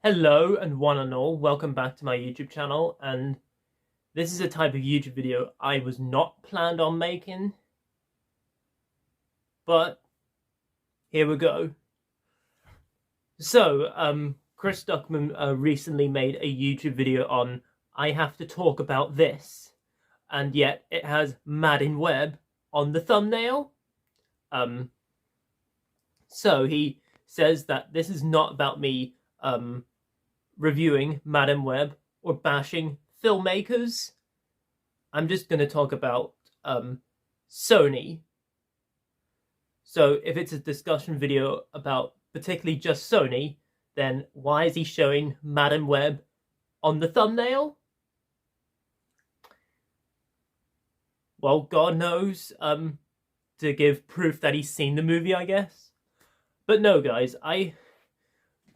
Hello and one and all, welcome back to my YouTube channel, and this is a type of YouTube video I was not planned on making, but here we go. So, Chris Stuckmann recently made a YouTube video on I have to talk about this, and yet it has Madden Web on the thumbnail. So he says that this is not about me reviewing Madam Web or bashing filmmakers. I'm just going to talk about Sony. So if it's a discussion video about particularly just Sony, then why is he showing Madam Web on the thumbnail? Well, God knows, to give proof that he's seen the movie, I guess. But no, guys, I'm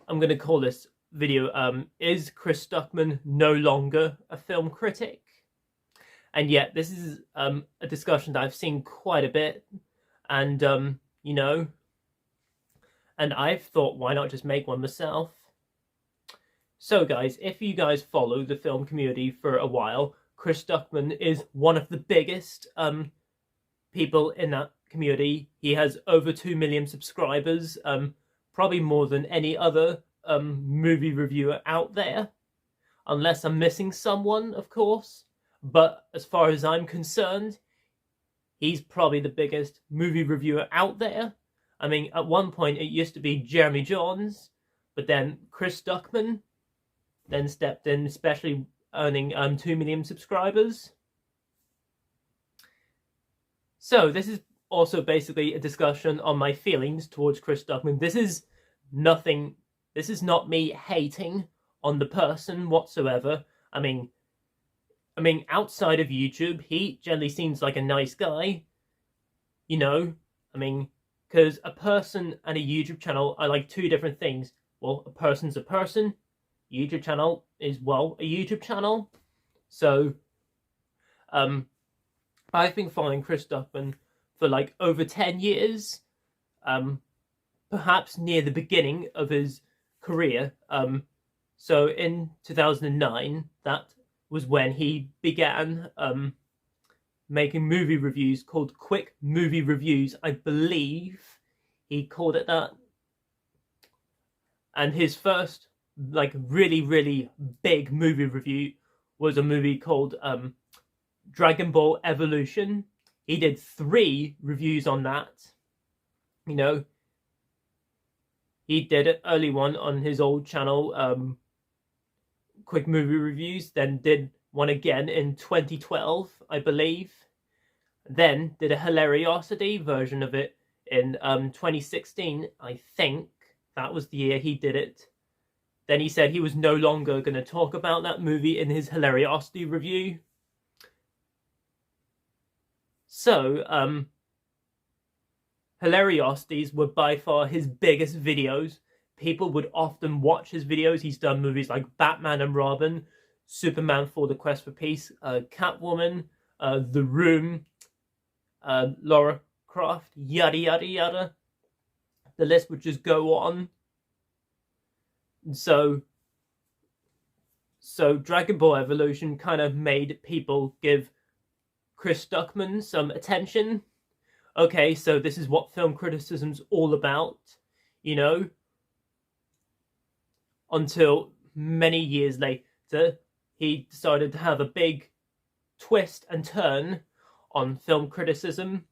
going to call this video, is Chris Stuckmann no longer a film critic? And yet, this is a discussion that I've seen quite a bit, and, and I've thought, why not just make one myself? So, guys, if you guys follow the film community for a while, Chris Stuckmann is one of the biggest people in that community. He has over 2 million subscribers, probably more than any other movie reviewer out there, unless I'm missing someone, of course. But as far as I'm concerned, he's probably the biggest movie reviewer out there. I mean, at one point it used to be Jeremy Johns, but then Chris Stuckmann then stepped in, especially earning 2 million subscribers. So this is also basically a discussion on my feelings towards Chris Stuckmann. This is not me hating on the person whatsoever. I mean, outside of YouTube, he generally seems like a nice guy. Because a person and a YouTube channel are like two different things. Well, a person's a person. YouTube channel is, well, a YouTube channel. So, I've been following Chris Stuckmann for like over 10 years. Perhaps near the beginning of his career. So in 2009, that was when he began making movie reviews called Quick Movie Reviews. I believe he called it that. And his first like really big movie review was a movie called Dragon Ball Evolution. He did 3 reviews on that. He did an early one on his old channel, Quick Movie Reviews, then did one again in 2012, I believe. Then did a Hilariosity version of it in 2016, I think. That was the year he did it. Then he said he was no longer going to talk about that movie in his Hilariosity review. So, Hilariosities were by far his biggest videos. People would often watch his videos. He's done movies like Batman and Robin, Superman for the Quest for Peace, Catwoman, The Room, Lara Croft, yada yada yada. The list would just go on. So Dragon Ball Evolution kind of made people give Chris Stuckmann some attention. Okay, so this is what film criticism's all about, until many years later, he decided to have a big twist and turn on film criticism.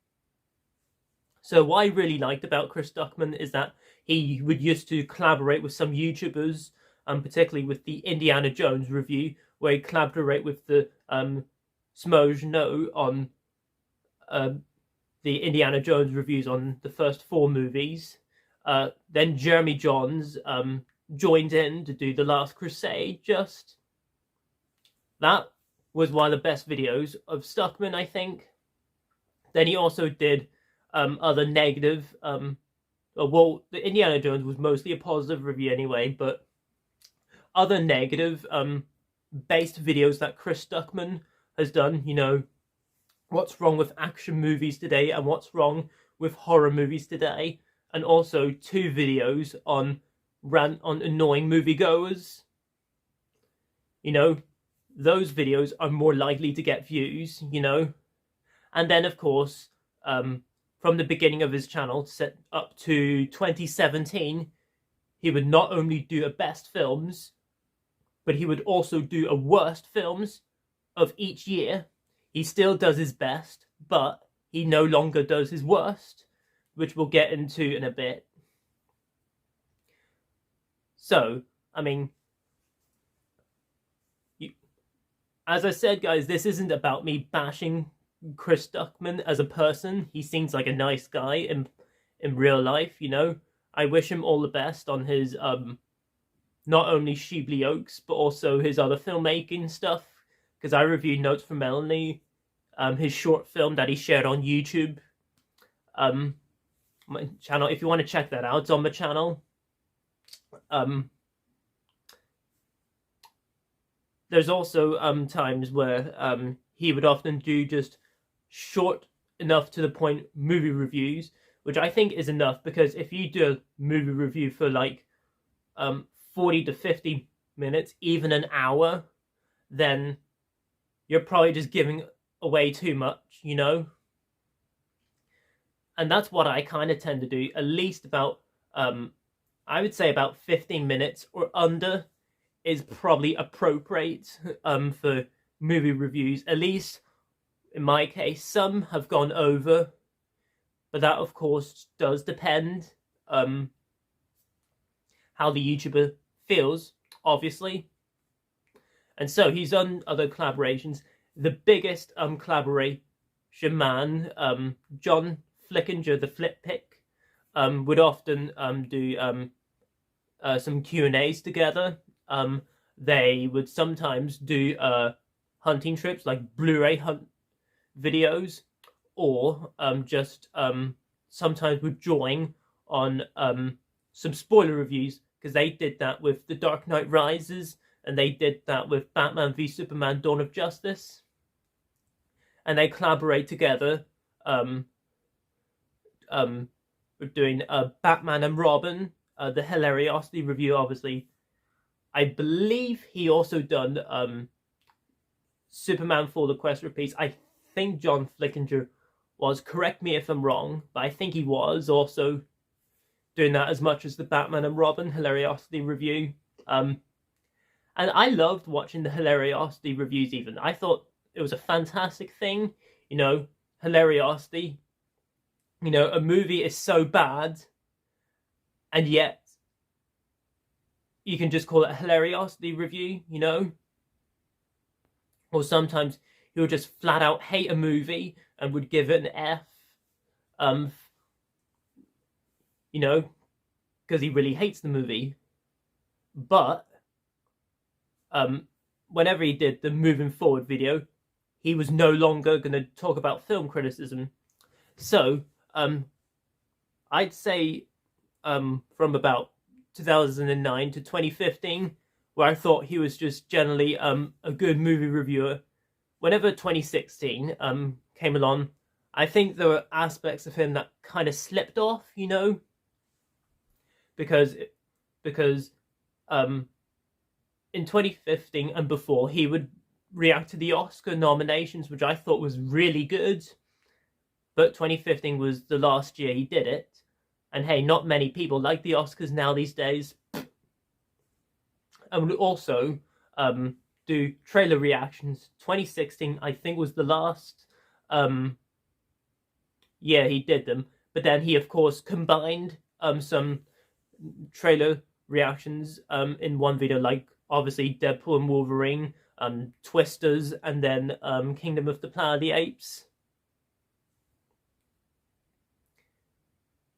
So what I really liked about Chris Stuckmann is that he would used to collaborate with some YouTubers, particularly with the Indiana Jones review, where he collaborate with the Smoj No on the Indiana Jones reviews on the first 4 movies. Then Jeremy Johns joined in to do The Last Crusade. That was one of the best videos of Stuckmann, I think. Then he also did other negative, well, the Indiana Jones was mostly a positive review anyway, but other negative based videos that Chris Stuckmann has done, what's wrong with action movies today and what's wrong with horror movies today, and also 2 videos on rant on annoying moviegoers, you know, those videos are more likely to get views, you know. And then, of course, from the beginning of his channel set up to 2017, he would not only do a best films, but he would also do a worst films of each year. He still does his best, but he no longer does his worst, which we'll get into in a bit. So, I mean, as I said, guys, this isn't about me bashing Chris Stuckmann as a person. He seems like a nice guy in real life, you know. I wish him all the best on his not only Shibli Oaks, but also his other filmmaking stuff. Because I reviewed Notes from Melanie, his short film that he shared on YouTube. My channel, if you want to check that out, it's on my channel. There's also times where he would often do just short enough to the point movie reviews, which I think is enough, because if you do a movie review for like 40 to 50 minutes, even an hour, then you're probably just giving away too much, you know? And that's what I kind of tend to do, at least about, I would say about 15 minutes or under is probably appropriate for movie reviews. At least in my case, some have gone over, but that of course does depend how the YouTuber feels, obviously. And so he's done other collaborations. The biggest collaboration man, John Flickinger, the Flip Pick, would often do some Q&As together. They would sometimes do hunting trips, like Blu-ray hunt videos, or just sometimes would join on some spoiler reviews, because they did that with The Dark Knight Rises, and they did that with Batman v Superman Dawn of Justice. And they collaborate together. We're doing Batman and Robin, the Hilariosity review, obviously. I believe he also done Superman for the Quest for Peace. I think John Flickinger was, correct me if I'm wrong, but I think he was also doing that as much as the Batman and Robin Hilariosity review. And I loved watching the Hilariosity reviews even. I thought it was a fantastic thing, you know, Hilariosity. You know, a movie is so bad, and yet you can just call it a Hilariosity review, you know? Or sometimes he'll just flat out hate a movie and would give it an F, you know, because he really hates the movie. But whenever he did the moving forward video, he was no longer going to talk about film criticism. So I'd say from about 2009 to 2015, where I thought he was just generally a good movie reviewer. Whenever 2016 came along, I think there were aspects of him that kind of slipped off, you know, because in 2015 and before, he would react to the Oscar nominations, which I thought was really good. But 2015 was the last year he did it. And hey, not many people like the Oscars now these days. And would also do trailer reactions. 2016, I think, was the last year he did them. But then he, of course, combined some trailer reactions in one video, like obviously Deadpool and Wolverine, Twisters, and then Kingdom of the Planet of the Apes.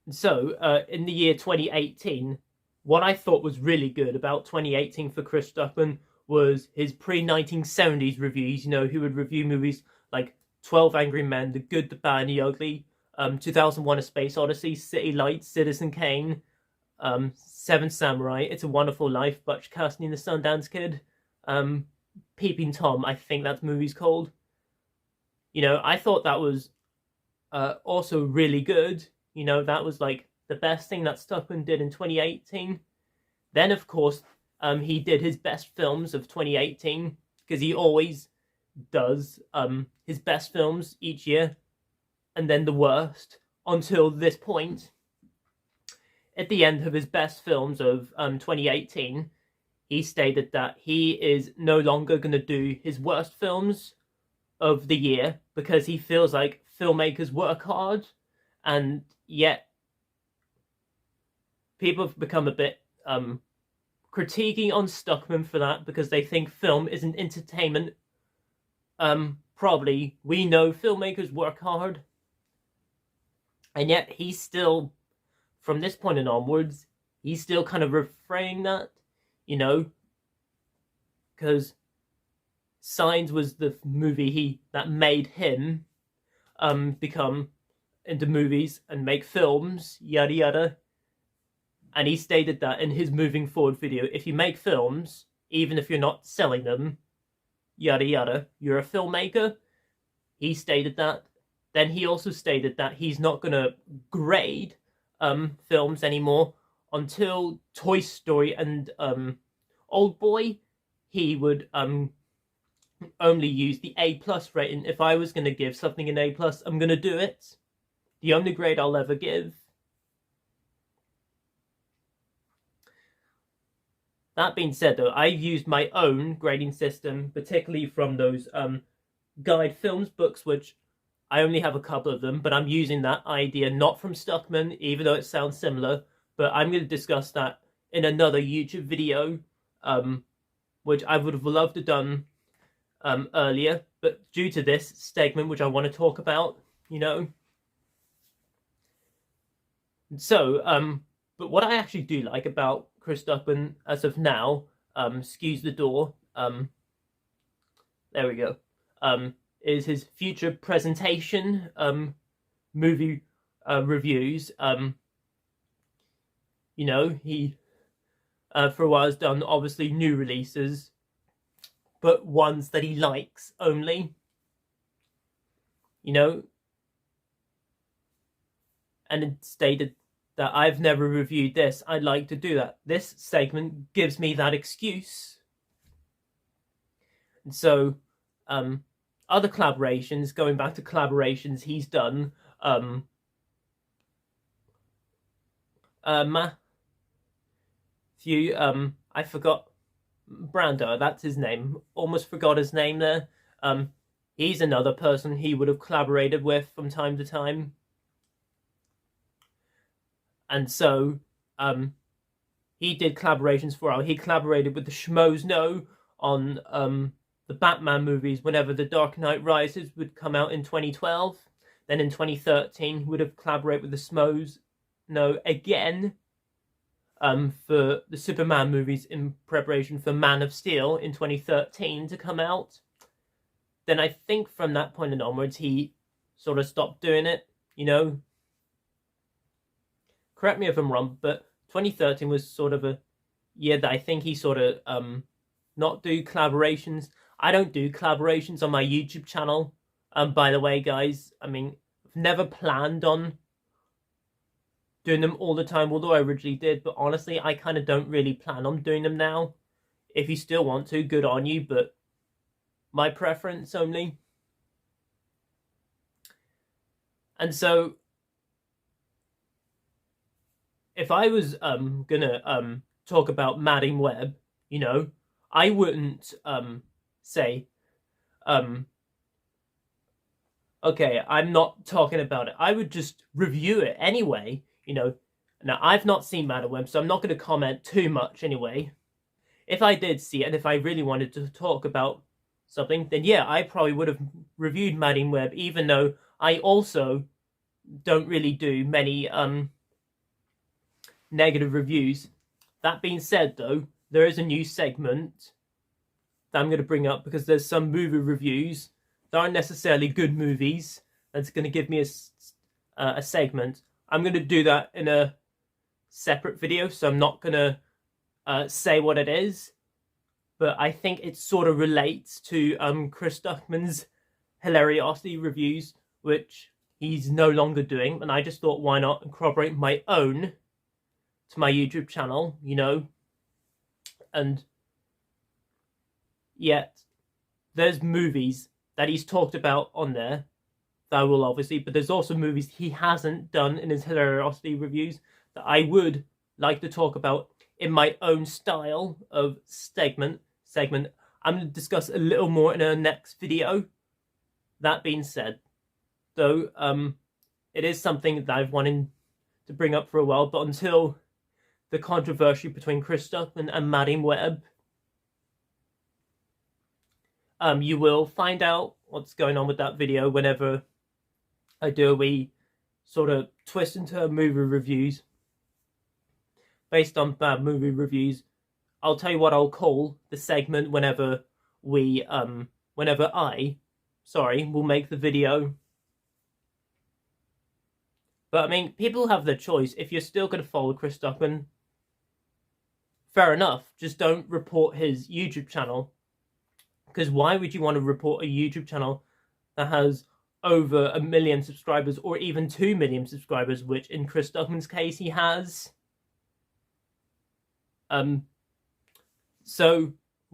So, in the year 2018, what I thought was really good about 2018 for Chris Stuckmann was his pre-1970s reviews. You know, he would review movies like 12 Angry Men, The Good, the Bad, and the Ugly, 2001: A Space Odyssey, City Lights, Citizen Kane, Seven Samurai, It's a Wonderful Life, Butch Cassidy and the Sundance Kid, Peeping Tom, I think that movie's called. You know, I thought that was also really good. You know, that was like the best thing that Stuckmann did in 2018. Then, of course, he did his best films of 2018, because he always does his best films each year, and then the worst, until this point. At the end of his best films of 2018, he stated that he is no longer going to do his worst films of the year, because he feels like filmmakers work hard, and yet people have become a bit critiquing on Stuckmann for that, because they think film isn't entertainment. Probably we know filmmakers work hard, and yet he's still, from this point and onwards, he's still kind of refraining that, you know, because Signs was the movie that made him become into movies and make films, yada yada. And he stated that in his moving forward video, if you make films, even if you're not selling them, yada yada, you're a filmmaker. He stated that. Then he also stated that he's not going to grade films anymore until Toy Story and Old Boy. He would only use the A+ rating. If I was going to give something an A+, I'm going to do it. The only grade I'll ever give. That being said, though, I've used my own grading system, particularly from those guide films books, which I only have a couple of them, but I'm using that idea not from Stuckmann, even though it sounds similar. But I'm going to discuss that in another YouTube video, which I would have loved to have done earlier, but due to this segment, which I want to talk about, you know. So, but what I actually do like about Chris Stuckmann as of now, excuse the door, there we go, is his future presentation, movie reviews. You know, he for a while has done obviously new releases, but ones that he likes only, you know, and it stated that I've never reviewed this, I'd like to do that. This segment gives me that excuse. And so, other collaborations, going back to collaborations he's done, Matthew, I forgot, Brando, that's his name, almost forgot his name there. He's another person he would have collaborated with from time to time. And so, he did collaborations for a while. He collaborated with the Schmoes Know on the Batman movies whenever The Dark Knight Rises would come out in 2012. Then in 2013, he would have collaborated with the Schmoes Know again for the Superman movies in preparation for Man of Steel in 2013 to come out. Then I think from that point and onwards, he sort of stopped doing it, you know. Correct me if I'm wrong, but 2013 was sort of a year that I think he sort of not do collaborations. I don't do collaborations on my YouTube channel. By the way, guys, I mean, I've never planned on doing them all the time, although I originally did, but honestly, I kind of don't really plan on doing them now. If you still want to, good on you, but my preference only. And so, if I was gonna talk about Madame Web, you know, I wouldn't say okay, I'm not talking about it. I would just review it anyway, you know. Now, I've not seen Madame Web, so I'm not going to comment too much anyway. If I did see it, and if I really wanted to talk about something, then yeah, I probably would have reviewed Madame Web, even though I also don't really do many negative reviews. That being said, though, there is a new segment that I'm going to bring up, because there's some movie reviews that aren't necessarily good movies. That's going to give me a segment. I'm going to do that in a separate video, so I'm not going to say what it is, but I think it sort of relates to Chris Stuckmann's Hilariosity reviews, which he's no longer doing, and I just thought, why not incorporate my own to my YouTube channel, you know. and yet there's movies that he's talked about on there that I will obviously, but there's also movies he hasn't done in his Hilariosity reviews that I would like to talk about in my own style of segment. I'm going to discuss a little more in our next video. That being said, though, it is something that I've wanted to bring up for a while, but until the controversy between Chris Stuckmann and Madame Web, you will find out what's going on with that video whenever I do a wee sort of twist into movie reviews based on bad movie reviews. I'll tell you what I'll call the segment whenever I will make the video. But I mean, people have their choice. If you're still going to follow Chris Stuckmann, fair enough. Just don't report his YouTube channel. Because why would you want to report a YouTube channel that has over 1 million subscribers or even 2 million subscribers, which in Chris Stuckmann's case he has? So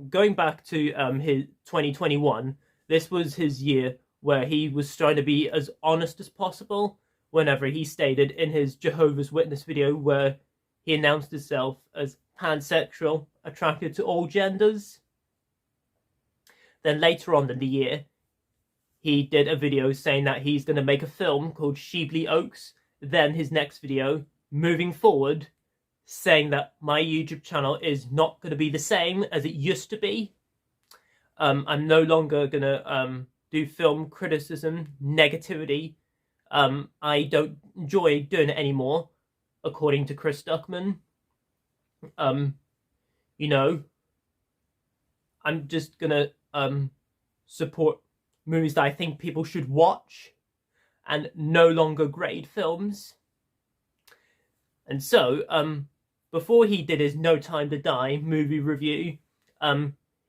going back to his 2021, this was his year where he was trying to be as honest as possible whenever he stated in his Jehovah's Witness video where he announced himself as pansexual, attracted to all genders. Then later on in the year, he did a video saying that he's going to make a film called Sheebley Oaks. Then his next video, moving forward, saying that my YouTube channel is not going to be the same as it used to be. I'm no longer going to do film criticism, negativity. I don't enjoy doing it anymore, according to Chris Stuckmann. You know, I'm just going to support movies that I think people should watch and no longer grade films. And so, before he did his No Time to Die movie review,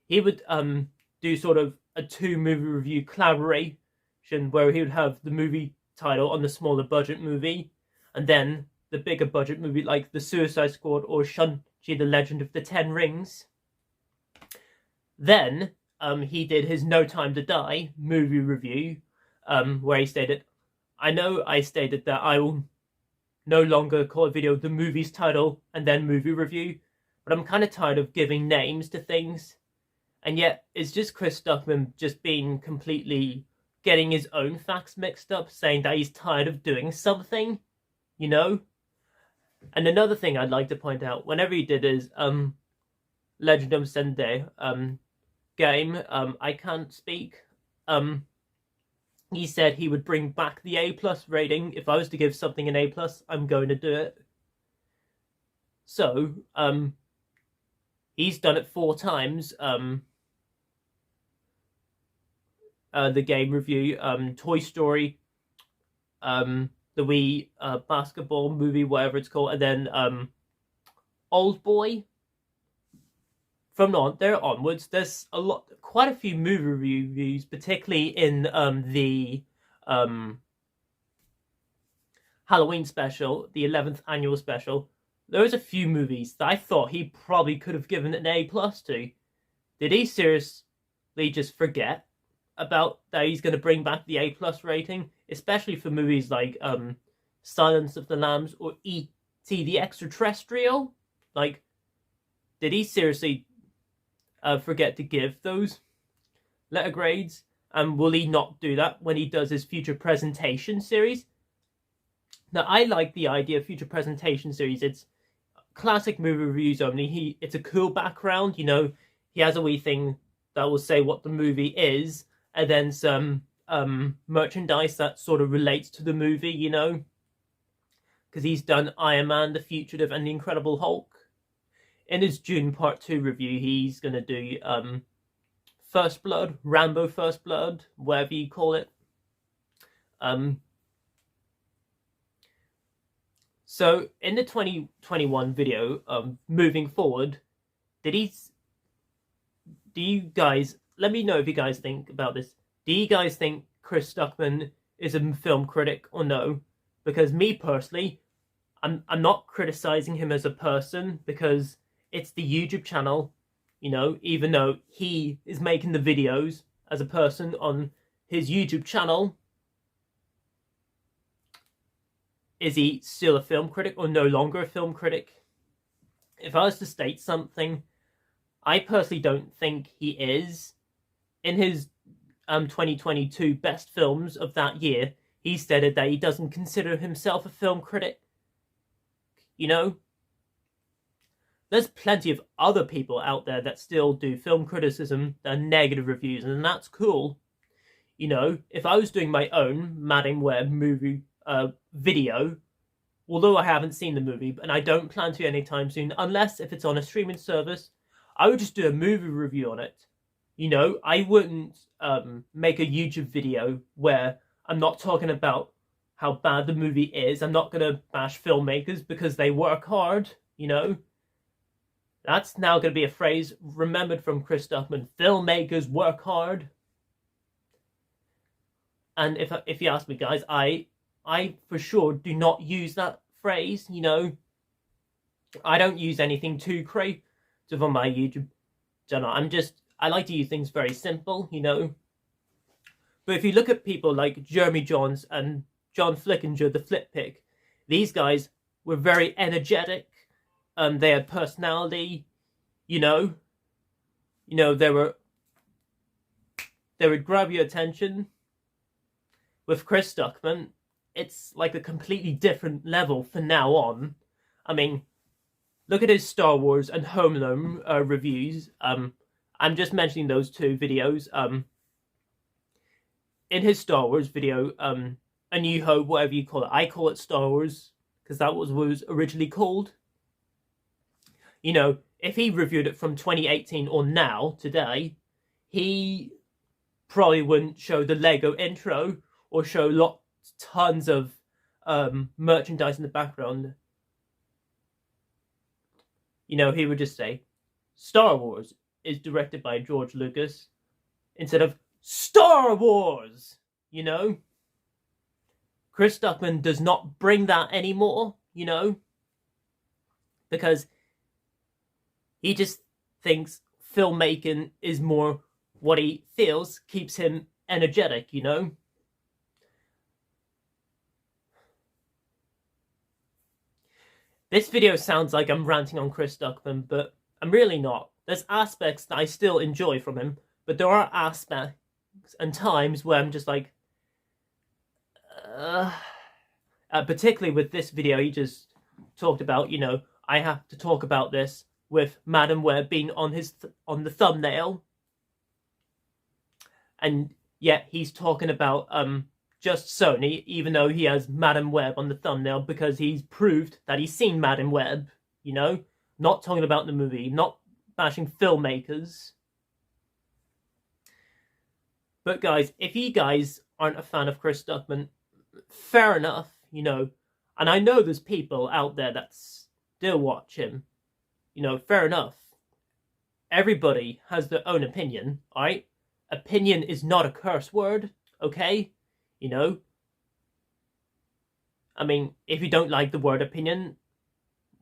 he would do sort of a 2 movie review collaboration where he would have the movie title on the smaller budget movie and then the bigger budget movie like The Suicide Squad or Shang-Chi the Legend of the Ten Rings. Then he did his No Time to Die movie review where he stated, I know I stated that I will no longer call a video the movie's title and then movie review, but I'm kind of tired of giving names to things. And yet, it's just Chris Stuckmann just being completely getting his own facts mixed up, saying that he's tired of doing something, you know? And another thing I'd like to point out, whenever he did his Legend of Sunday game, I can't speak, he said he would bring back the A+ rating. If I was to give something an A+, I'm going to do it. So, he's done it 4 times. The game review, Toy Story, the Wii basketball movie, whatever it's called, and then Old Boy. From there onwards, there's quite a few movie reviews, particularly in the Halloween special, the 11th annual special. There was a few movies that I thought he probably could have given an A+ to. Did he seriously just forget about that he's going to bring back the A+ rating, especially for movies like Silence of the Lambs or E.T. the Extraterrestrial? Like, did he seriously forget to give those letter grades? And will he not do that when he does his future presentation series? Now, I like the idea of future presentation series. It's classic movie reviews only. It's a cool background, you know. He has a wee thing that will say what the movie is, and then some merchandise that sort of relates to the movie, you know. Because he's done Iron Man, The Fugitive, and The Incredible Hulk. In his June Part 2 review, he's going to do First Blood, Rambo First Blood, whatever you call it. So, in the 2021 video, moving forward, do you guys, let me know if you guys think about this. Do you guys think Chris Stuckmann is a film critic or no? Because me personally, I'm not criticizing him as a person because it's the YouTube channel you know, even though he is making the videos as a person on his YouTube channel. Is he still a film critic or no longer a film critic? If I was to state something, I personally don't think he is. In his 2022 best films of that year, he stated that he doesn't consider himself a film critic. You know, there's plenty of other people out there that still do film criticism, that are negative reviews, and that's cool. You know, if I was doing my own Madame Web movie video, although I haven't seen the movie, and I don't plan to anytime soon, unless if it's on a streaming service, I would just do a movie review on it. You know, I wouldn't make a YouTube video where I'm not talking about how bad the movie is. I'm not going to bash filmmakers because they work hard, you know. That's now going to be a phrase remembered from Chris Stuckmann. Filmmakers work hard. And if you ask me, guys, I for sure do not use that phrase, you know. I don't use anything too creative on my YouTube channel. I like to use things very simple, you know. But if you look at people like Jeremy Johns and John Flickinger, the Flip Pick, these guys were very energetic. They had personality, you know. You know, they would grab your attention. With Chris Stuckmann, it's like a completely different level from now on. I mean, look at his Star Wars and Home Alone reviews. I'm just mentioning those two videos. In his Star Wars video, A New Hope, whatever you call it, I call it Star Wars because that was what it was originally called. You know, if he reviewed it from 2018 or now, today, he probably wouldn't show the Lego intro or show tons of merchandise in the background. You know, he would just say, Star Wars is directed by George Lucas, instead of Star Wars, you know? Chris Stuckmann does not bring that anymore, you know? Because he just thinks filmmaking is more what he feels keeps him energetic, you know? This video sounds like I'm ranting on Chris Stuckmann, but I'm really not. There's aspects that I still enjoy from him, but there are aspects and times where I'm just like, particularly with this video he just talked about, you know, I have to talk about this with Madame Web being on the thumbnail, and yet he's talking about just Sony, even though he has Madame Web on the thumbnail because he's proved that he's seen Madame Web, you know? Not talking about the movie, not bashing filmmakers. But guys, if you guys aren't a fan of Chris Stuckmann, fair enough, you know. And I know there's people out there that still watch him. You know, fair enough. Everybody has their own opinion, alright? Opinion is not a curse word, okay? You know, I mean, if you don't like the word opinion,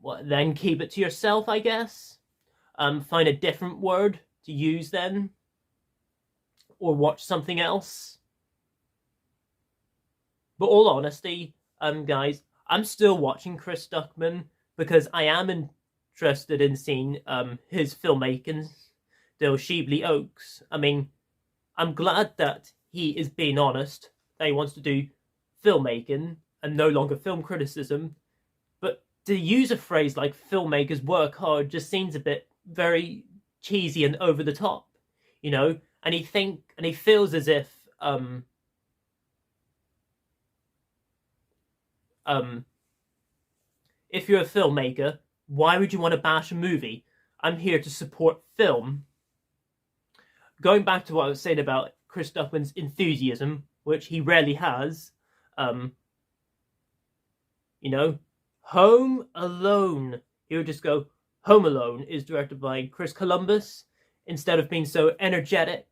well, then keep it to yourself, I guess. Find a different word to use then. Or watch something else. But all honesty, guys, I'm still watching Chris Stuckmann because I am interested in seeing his filmmaking, still Sheebley Oaks. I mean, I'm glad that he is being honest. He wants to do filmmaking and no longer film criticism, but to use a phrase like filmmakers work hard just seems a bit very cheesy and over the top, you know. And he feels as if if you're a filmmaker, why would you want to bash a movie? I'm here to support film. Going back to what I was saying about Chris Stuckmann's enthusiasm, which he rarely has, you know, Home Alone. He would just go, Home Alone is directed by Chris Columbus, instead of being so energetic.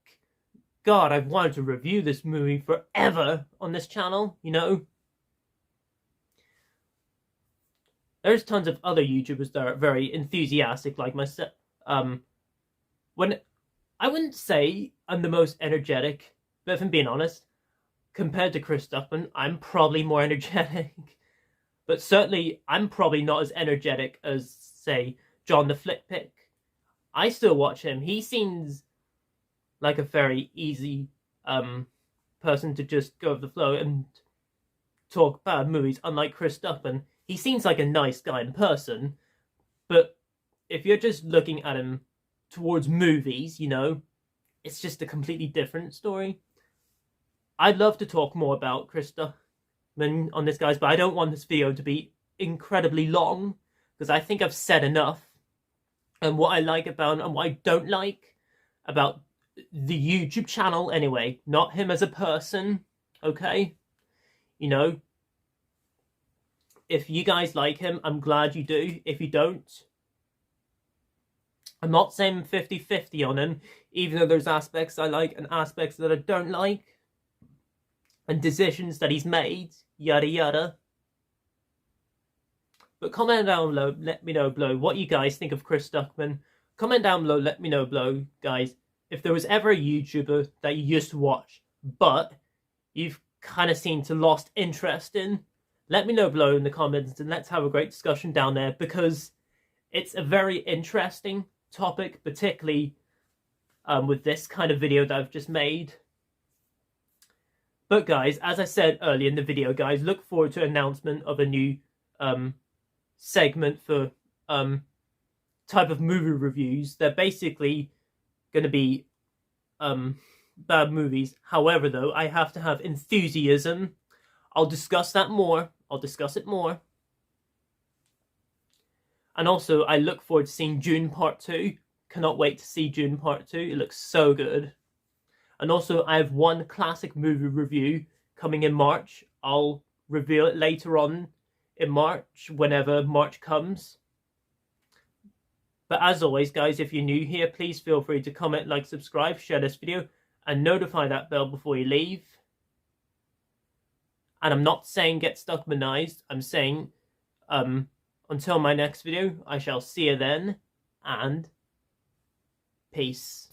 God, I've wanted to review this movie forever on this channel, you know. There's tons of other YouTubers that are very enthusiastic like myself. when I wouldn't say I'm the most energetic, but if I'm being honest, compared to Chris Stuckmann, I'm probably more energetic. But certainly, I'm probably not as energetic as, say, John the Flick Pick. I still watch him. He seems like a very easy person to just go with the flow and talk bad movies, unlike Chris Stuckmann. He seems like a nice guy in person, but if you're just looking at him towards movies, you know, it's just a completely different story. I'd love to talk more about Chris Stuckmann on this, guys, but I don't want this video to be incredibly long, because I think I've said enough and what I like about him and what I don't like about the YouTube channel anyway, not him as a person, okay? You know, if you guys like him, I'm glad you do. If you don't, I'm not saying 50-50 on him, even though there's aspects I like and aspects that I don't like, and decisions that he's made, yada yada. But comment down below, let me know below what you guys think of Chris Stuckmann. Comment down below, let me know below, guys, if there was ever a YouTuber that you used to watch, but you've kind of seemed to lost interest in. Let me know below in the comments, and let's have a great discussion down there, because it's a very interesting topic, particularly with this kind of video that I've just made. But guys, as I said earlier in the video, guys, look forward to an announcement of a new segment for type of movie reviews. They're basically going to be bad movies. However, though, I have to have enthusiasm. I'll discuss that more. I'll discuss it more. And also, I look forward to seeing Dune Part 2. Cannot wait to see Dune Part 2. It looks so good. And also, I have one classic movie review coming in March. I'll reveal it later on in March, whenever March comes. But as always, guys, if you're new here, please feel free to comment, like, subscribe, share this video, and notify that bell before you leave. And I'm not saying get Stuckmannized. I'm saying, until my next video, I shall see you then, and peace.